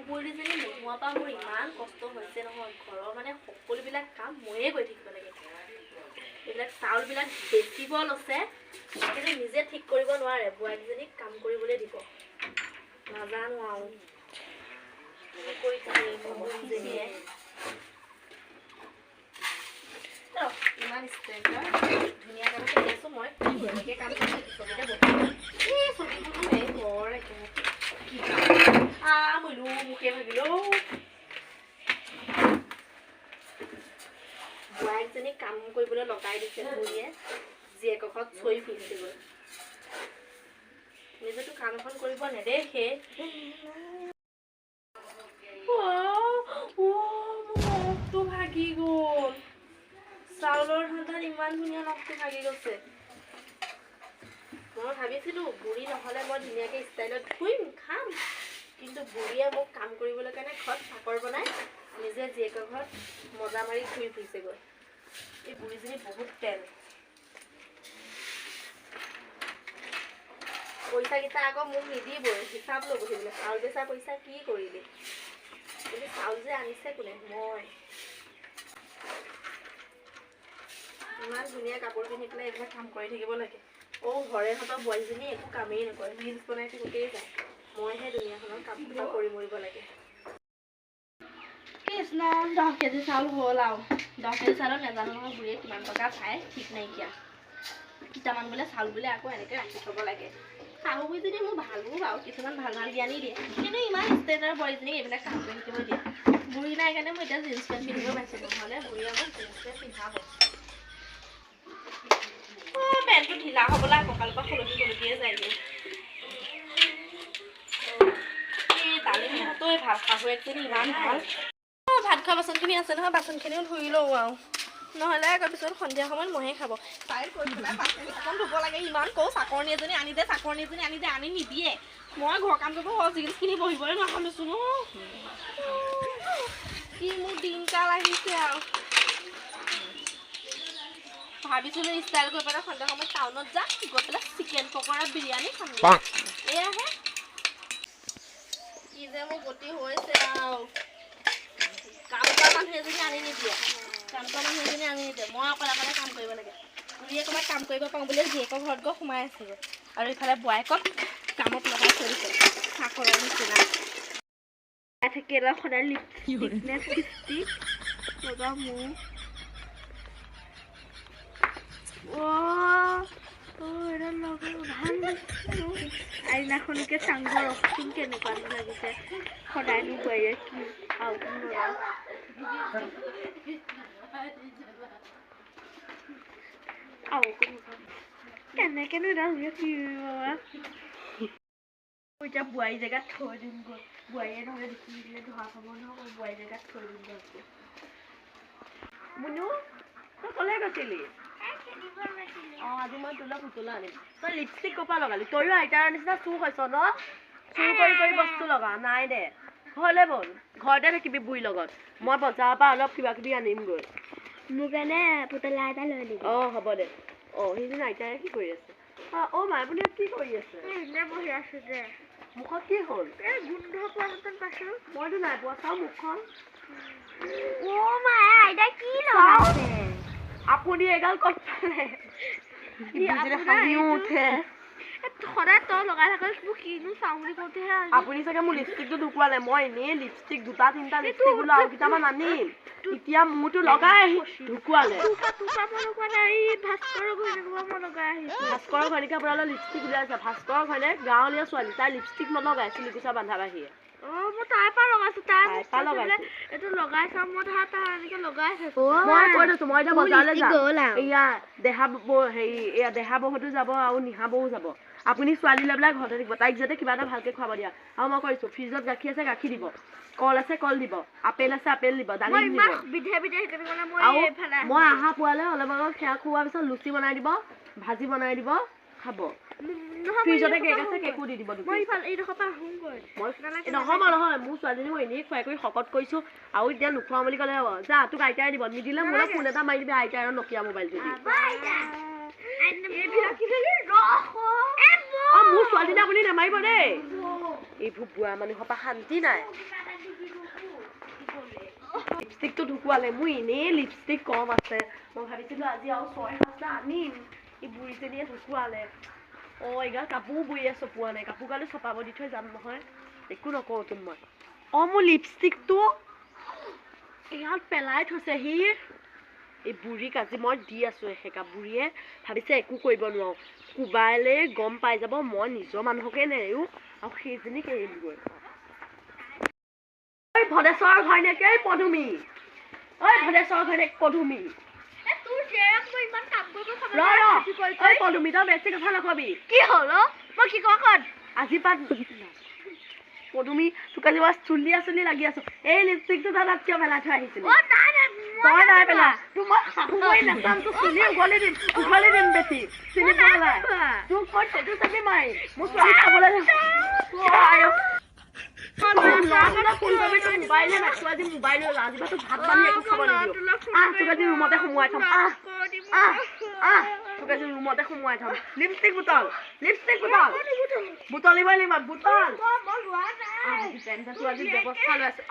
বুঢ়ীজনী নোহোৱাৰ পৰা মোৰ ইমান কষ্ট হৈছে নহয়। ঘৰৰ মানে সকলোবিলাক কাম ময়ে কৰি থাকিব লাগে। এইবিলাক চাউলবিলাক বেচিব লৈছে, কিন্তু নিজে ঠিক কৰিব নোৱাৰে। বোৱাৰীজনীক কাম কৰিবলৈ দিব নাজানো আৰু কৰি থাকে বুঢ়ীজনীয়ে। ইমান ষ্টেণ্ডাৰ্ড ধুনীয়াকৈ কৰি আছোঁ মই। এনেকৈ কাম কৰি চকীতে বহি এই চকীবোৰ এই বৰ একেবাৰে কি মইলো মুখে ভাগিলো। বোৱাৰীজনীক কাম কৰিবলৈ লগাই দিছে বুঢ়ীয়ে। জীয়েকৰ ঘৰত চৰি ফুৰিছেগৈ, নিজেতো কাম এখন কৰিব নেদেখে। নখটো ভাগি গ'ল। চাউলৰ ধান ইমান ধুনীয়া নখটো ভাগি গৈছে। মই ভাবিছিলোঁ বুঢ়ী নহ'লে মই ধুনীয়াকৈ ষ্টাইলত ধুইম খাম, কিন্তু বুঢ়ীয়ে মোক কাম কৰিবলৈ কাৰণে ঘৰত চাকৰ বনাই নিজে জীয়েকৰ ঘৰত মজা মাৰি ঘূৰি ফুৰিছেগৈ। এই বুঢ়ীজনী বহুত তেল। পইচাকেইটা আকৌ মোক নিদিবই, হিচাপ ল'ব সেইবোলে। চাউল বেচা পইচা কি কৰিলি? কিন্তু চাউল যে আনিছে কোনে? মই। ইমান ধুনীয়া কাপোৰ পিন্ধি পেলাই এইবিলাক কাম কৰি থাকিব লাগে। ঘৰেহঁতৰ বোৱাৰীজনী একো কামেই নকৰে, ৰিলচ বনাই থাকোঁতেই যায়। মইহে দুনিয়াখনৰ কামবিলাক কৰি মৰিব লাগে। কৃষ্ণ 10 কেজি চাউল হ'ল আৰু 10 কেজি চাউলত নাজানো নহয় বুঢ়ীয়ে কিমান টকা পায়, ঠিক নাইকিয়া। কেইটামান বোলে চাউল বোলে আকৌ এনেকৈ ৰাখি থ'ব লাগে। শাহু বুঢ়ীজনী মোৰ ভালো বাৰু, কিছুমান ভাল ভাল জ্ঞানী দিয়ে, কিন্তু ইমান ষ্টেণ্ডাৰ্ড বোৱাৰীজনীক এইবিলাক কাম কৰি থাকিব দিয়ে। বুঢ়ী নাই কাৰণে মই এতিয়া জিন্স পেণ্ট পিন্ধিব পাইছোঁ, নহ'লে বুঢ়ীয়ে মোক জিন্স পেণ্ট পিন্ধাব। পেণ্টটো ঢিলা হ'বলৈ কঁকালৰ পৰা সলকিয়ে যায়গৈ। এই দালি সিহঁতই ভাল, শাহুৱেকজনী ইমান ভাল। ভাত খোৱা বাচনখিনি আছে নহয়, বাচনখিনিও ধুই লওঁ আৰু, নহ'লে আকৌ পিছত সন্ধিয়া সময়ত মহে খাব। তাই কৈ পেলাই বাচন ধুব লাগে ইমান কওঁ, চাকৰণী এজনী আনি দে, চাকৰণী এজনী আনি দে, আনি নিদিয়ে। মই ঘৰ কাম কৰিব যিখিনি বহিবলৈ নাখালৈছোঁ ন। কি মোৰ দিনকাল আহিছে আৰু। ভাবিছিলোঁ ষ্টাইল কৰি পেলাই সন্ধিয়া সময়ত টাউনত যাম, গৈ পেলাই চিকেন পকৰা বিৰিয়ানী খাম। এয়াহে কি যে মোৰ গতি হৈছে আৰু। কাম কৰা মানুহ এজনী আনি নিদিয়ে, মই অকলে কাম কৰিব লাগে। বুঢ়ীয়ে ক'ৰবাত কাম কৰিব পাৰোঁ বুলি জীয়েকৰ ঘৰত গৈ সোমাই আছেগৈ, আৰু ইফালে বোৱাৰীকক কামত লগাই থৈ দিছে চাকৰৰ নিচিনা। থাকিলে সদায় লিপষ্টিক লগাওঁ মোৰ। এডাল লগাওঁ ভাল আইনাখনকে চাংঘৰ ৰখচোন কেনেকুৱানো লাগিছে। সদায়নো বোৱাৰীয়ে কি আৰু কেনেকেনো এডাল কি এতিয়া বোৱাৰী জেগাত থৈ দিম গৈ। বোৱাৰীয়ে নহ'লে দেখি দিলে ধৰা খাব নহয়, বোৱাৰী জেগাত থৈ দিম গৈ। মুনু তই ক'লে গৈছিলি? আজি মই তোলৈ পুতলা আনিম। তই লিপষ্টিক ক'ৰ পৰা লগালি? তইও আইতাৰ নিচিনা চুৰ হৈছ ন? চুৰ কৰি বস্তু লগা নাই দে। হ'লে ব'ল ঘৰতে থাকিবি বুঢ়ীৰ লগত, মই বজাৰৰ পৰা অলপ কিবা কিবি আনিমগৈ। মোৰ কাৰণে পুতলা এটা লৈ দিবি। হ'ব দে। সেইদিনা আইতাই কি কৰি আছে? মাই আপুনি কি কৰি আছে? এনেই বহি আছো দে। মুখত কি হ'ল? এই গোন্ধ পোৱা মতন পাইছোঁ। মইতো নাই পোৱা, চাওঁ মুখখন। মায়ে আইতাই কি লগাইছে? আপুনি এগাল ক'ত পালে? উঠে সদায় তই লগাই থাক, মোক কিনো চাওঁ বুলি কওঁতেহে আপুনি চাগে মোৰ লিপষ্টিকটো ঢুকুৱালে। মই এনেই লিপষ্টিক 2-3টা লিপষ্টিক বোলো আৰু কেইটামান আনিম, এতিয়া মোৰতো লগাই আহি ঢুকুৱালে। ভাস্কৰৰ ঘৈণীয়েকে আপোনালোকৰ লিপষ্টিক উলিয়াইছে। ভাস্কৰৰ ঘৈণীয়েক গাঁৱলীয়া ছোৱালী, তাই লিপষ্টিক নলগাই চুলিকোছা বান্ধা বাহিৰে। মই তাইৰ পৰা লগাইছো, এইটো লগাই চাম। মই তাৰ এনেকে লগাই থাকো। মই কৈ থৈছো, মই এতিয়া বজাৰলৈ যাম। এয়া দেহা বৌহঁতো যাব আৰু নিহা বৌও যাব। আপুনি ছোৱালী লৈ পেলাই ঘৰতে থাকিব, তাইক যাতে কিবা এটা ভালকে খুৱাব দিয়া। আৰু মই কৈছো ফ্ৰিজত গাখীৰ আছে গাখীৰ দিব, কল আছে কল দিব, আপেল আছে আপেল দিব, ডালিম দিব। আৰু মই আহা পোৱালে অলপ আগত সেয়া খোৱাৰ পিছত লুচি বনাই দিব, ভাজি বনাই দিব, খাব। ফ্ৰিজতে কেক আছে কেকো দি দিব। নহয় মোৰ ছোৱালীজনী মই এনেই খুৱাই কৰি শকত কৰিছো, আৰু এতিয়া নোখোৱাওঁ বুলি ক'লে হ'ব। যা তোক আইতাই দিব, নিদিলে মোলৈ ফোন এটা মাৰি দিবি আইতাই নকিয়া মোবাইলটো দি। মোৰ ছোৱালীজনী আপুনি নামাৰিব দেই। এইবোৰ বুঢ়া মানুহৰ পৰা শান্তি নাই লিপষ্টিকটো ঢুকুৱালে মোৰ এনেই লিপষ্টিক কম আছে মই ভাবিছিলোঁ আজি আৰু 6-7টা আনিম এই বুঢ়ীজনীয়ে ঢুকুৱালে এইগাল কাপোৰ বৈ আছোঁ পোৱা নাই কাপোৰ গালো চপাব দি থৈ যাম নহয় একো নকওঁচোন মই মোৰ লিপষ্টিকটো ইয়াত পেলাই থৈছে সি এই বুঢ়ীক আজি মই দি আছোঁ এসেকা বুঢ়ীয়ে ভাবিছে একো কৰিব নোৱাৰোঁ কোবাইলে গম পাই যাব মই নিজৰ মানুহকে নেৰোঁ আৰু সেইজনীক এৰিমগৈ ভদেশ্বৰ ঘৈণীয়েকে পদুমী ভদেশ্বৰ ঘৈণীয়েক পদুমী পদুমী তই বেছি কথা নকবি কি হ'ল মই কি কওঁ আজি পাত পদুমী তোক আজি মই চুলি লাগি আছো এই লিপষ্টিকটো তাত কিয় পেলাই থৈ আহিছিলি তই নাই পেলা তোক মই সাধুকৈ নাচাম তোক চুলি উঘলি দিম বেছি চিনি পেলাই তোক মই সেইটো চাবি মাৰি মোৰ ছোৱালী খাবলৈ মোবাইলে নাচো আজি মোবাইলে আজিবা তোক ভাত পানী একো খাব নিদিওঁ তোক আজি ৰুমতে সোমোৱাই থম তোক আজি ৰুমতে সোমোৱাই থম লিপষ্টিক বুটল বুটলিব লাগিব বুটল আজি ব্যৱস্থা লৈ আছো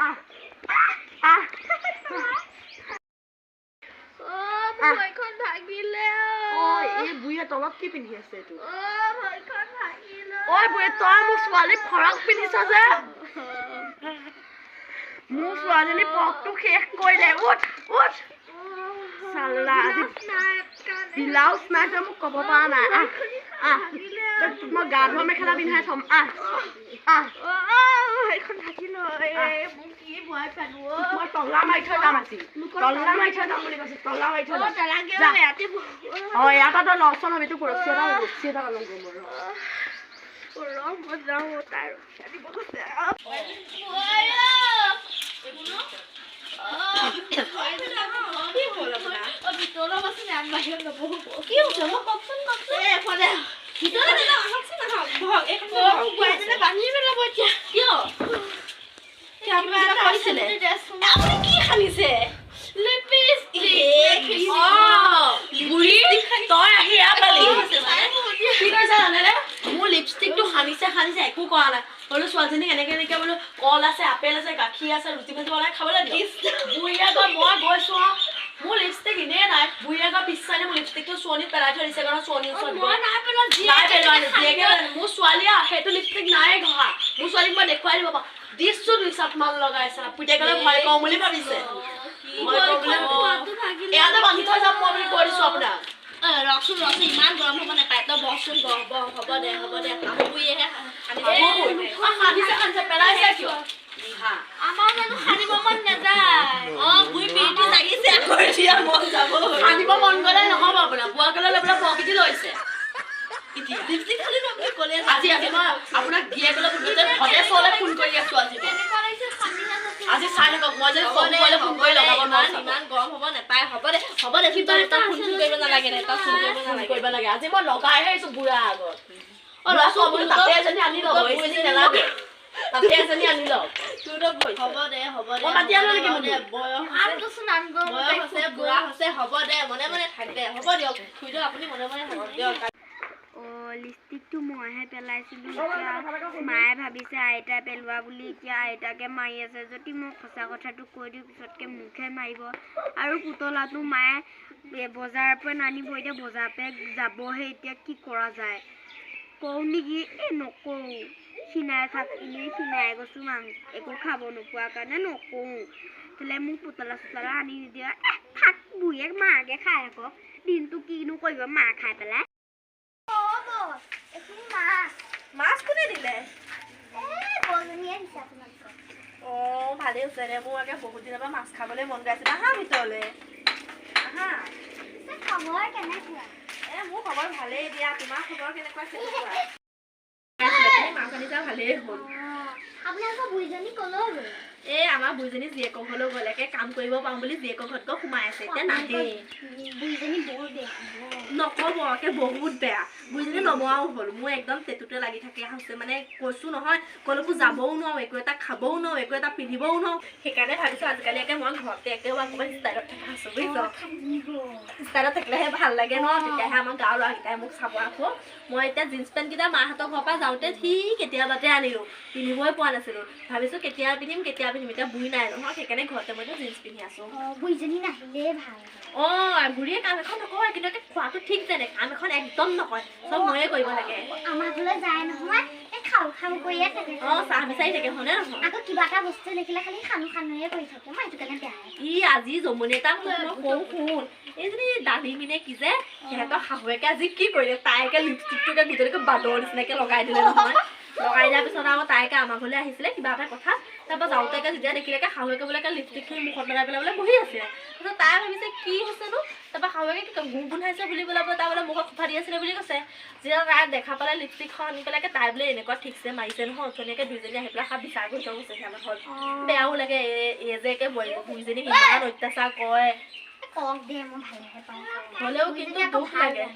এই বুঢ়ীয়ে তলত কি পিন্ধি আছে এইটো বুঢ়ী তই মোৰ ছোৱালী ফৰক পিন্ধিছ যে মোৰ ছোৱালীজনী পকটো শেষ কৰিলে উঠ চাল্লা আজি ব্লাউজ নাই তই মোক ক'ব পৰা নাই মই গা ধোৱা মেখেলা পিন্ধাই থম মই তলা মাৰি থৈ যাম আজি তলা মাৰি থৈ যাম বুলি কৈছো তলা মাৰি থৈ যাম ইয়াৰ পৰা তই লচন হবি তোক ৰছী এটা লওঁ মই যাওঁ তাই মোৰ লিপষ্টিকটো সানিছে একো কৰা নাই বোলো ছোৱালীজনীক এনেকে বোলো কল আছে আপেল আছে গাখীৰ আছে ৰুটি ভাজি বনাই খাবলৈ দিওঁ বুঢ়ীয়ে গৈ মই গৈছো মোৰ লিপষ্টিক এনেই নাই বুঢ়ীয়ে গৈ পিছানে মোৰ লিপষ্টিকটো চুৱনীত পেলাই থৈ দিছে কাৰণ চুৱনীৰ ওচৰত মোৰ ছোৱালীয়ে সেইটো লিপষ্টিক নাই ঘহা মোৰ ছোৱালীক মই দেখুৱাই দিব পাৰোঁ দিছো 2 মান লগাইছে পুতেকলে ভয় কওঁ বুলি ভাবিছে ইয়াতে বান্ধি থৈ যাম মই বুলি কৈ দিছো আপোনাক ৰচোন ইমান গৰম হ'ব নাপায় তই বহচোন হ'ব দে বুঢ়ীয়েহে সানিছে পেলাইছে কিয় আমাৰ জানো সানিব মন নাযায় বুঢ়ী পিৰিতি লাগিছে সানিব মন গ'লে নহ'ব আপোনাৰ বুঢ়াকলৈ লৈ পেলাই প্ৰকৃতি লৈছে আজি মই আপোনাক গিয়েকলৈ ফোন কৰি আছো আজি চাই থাকক মই যদি ফোন কৰি লগাব নোৱাৰো ইমান গৰম হ'ব নাপায় হ'ব দে ফোন কৰিব নালাগে কৰিব লাগে আজি মই লগাইহে আহিছো বুঢ়া আগত তাতে এজনী আনি লওক নালাগে তাতে এজনী আনি লওক হ'ব দে মাতি আনো নেকি বয়স আছে বুঢ়া হৈছে হ'ব দে মনে থাক দে হ'ব দিয়ক থৈ দিয়ক আপুনি মনে থাকক দিয়ক লিপষ্টিকটো মইহে পেলাইছিলোঁ এতিয়া মায়ে ভাবিছে আইতাই পেলোৱা বুলি এতিয়া আইতাকে মাৰি আছে যদি মই সঁচা কথাটো কৈ দিওঁ পিছতকৈ মুখে মাৰিব আৰু পুতলাটো মায়ে বজাৰৰ পৰা নানিব এতিয়া বজাৰৰ পৰা যাবহে এতিয়া কি কৰা যায় কওঁ নেকি নকওঁ খিনাই এনেই খিনাই গৈছোঁ একো খাব নোপোৱাৰ কাৰণে নকওঁ তেলে মোক পুতলা আনি নিদিয়া থাক বুঢ়ীয়ে মাকে খাই আকৌ দিনটো কিনো কৰিব মা খাই পেলাই মাছ কোনে দিলে ভালেই হৈছে দে মোৰ আগে বহুত দিনৰ পৰা মাছ খাবলৈ মন গাইছে আহা ভিতৰলৈ আহা মোৰ খবৰ ভালেই দিয়া তোমাৰ খবৰ কেনেকুৱা মাছ আনিছা ভালেই হ'ল আপোনালোকৰ বুঢ়ীজনী কলৈ গ'ল এই আমাৰ বুইজনী জীয়েকৰ ঘৰলৈ গ'লেকে কাম কৰিব পাৰোঁ বুলি জীয়েকৰ ঘৰত গৈ সোমাই আছে এতিয়া নাহে বুঢ়ীজনী বৰ বেয়া নক'ব একে বহুত বেয়া বুইজনী নমৰাও হ'ল মোৰ একদম তেতুতে লাগি থাকে হৈছে মানে কৈছোঁ নহয় ক'লৈকো যাবও নোৱাৰোঁ একো এটা খাবও নোৱাৰোঁ একো এটা পিন্ধিবও নোৱাৰোঁ সেইকাৰণে ভাবিছোঁ আজিকালি একে মই ঘৰতে একেবাৰে অকণমান ষ্টাইলত থকা আছোঁ বুজিছ ষ্টাইলত থাকিলেহে ভাল লাগে ন তেতিয়াহে আমাৰ গাঁৱৰ ল'ৰাকেইটাই মোক চাব আকৌ মই এতিয়া জিন্স পেণ্টকেইটা মাহঁতৰ ঘৰৰ পৰা যাওঁতে ঠিক কেতিয়াবাতে আনিলোঁ পিন্ধিবই পোৱা নাছিলোঁ ভাবিছোঁ কেতিয়া পিন্ধিম এতিয়া বুঢ়ী নাই নহয় সেইকাৰণে ঘৰতে মই জিন্স পিন্ধি আছোঁ বুঢ়ীজনী নাহিলেই ভাল বুঢ়ীয়ে কাম এখন নকৰে কিন্তু খোৱাটো ঠিক যেনে কাম এখন একদম নকৰে চব ময়ে কৰিব লাগে আমাৰ ঘৰলৈ যায় নহয় খাওঁ খাওঁ কৰিয়ে থাকে চাহ বিচাৰি থাকে হয়নে নহয় আকৌ কিবা এটা বস্তু দেখিলে খালি খানো খানোৱে কৰি থাকে মই সেইটো কাৰণে বেয়া আজি জমনি এটা কওঁ শুন এইজনী ডালিমিনে কি যে সিহঁতৰ শাহুৱেকে আজি কি কৰিলে তাইকে লিপষ্টিকটোকে গোটেইকে বাদৰ নিচিনাকে লগাই দিলে নহয় লগাই দিয়াৰ পিছত আৰু তাইকে আমাৰ ঘৰলৈ আহিছিলে কিবা এটা কথা তাৰপৰা যাওঁতে যেতিয়া দেখিলেকে শাহুৱেকে বোলে লিপষ্টিকখিনি মুখত লগাই পেলাই বোলে বহি আছিলে তাৰপিছত তাই ভাবিছে কি হৈছেনো তাৰপৰা শাহুৱেকে কি গু গোন্ধাইছে বুলি বোলে তাই বোলে মুখত ফুফা দি আছিলে বুলি কৈছে যেতিয়া তাই দেখা পালে লিপষ্টিকখন আনি পেলাই তাই বোলে এনেকুৱা ঠিকছে মাৰিছে নহয় অথনিকে দুইজনী আহি পেলাই বিচাৰ কৰি থৈ গৈছে আমাৰ ঘৰত বেয়াও লাগে এই যে একে বুঢ়ীজনীক ইমান অত্যাচাৰ কৰে হ'লেও কিন্তু দুখ লাগে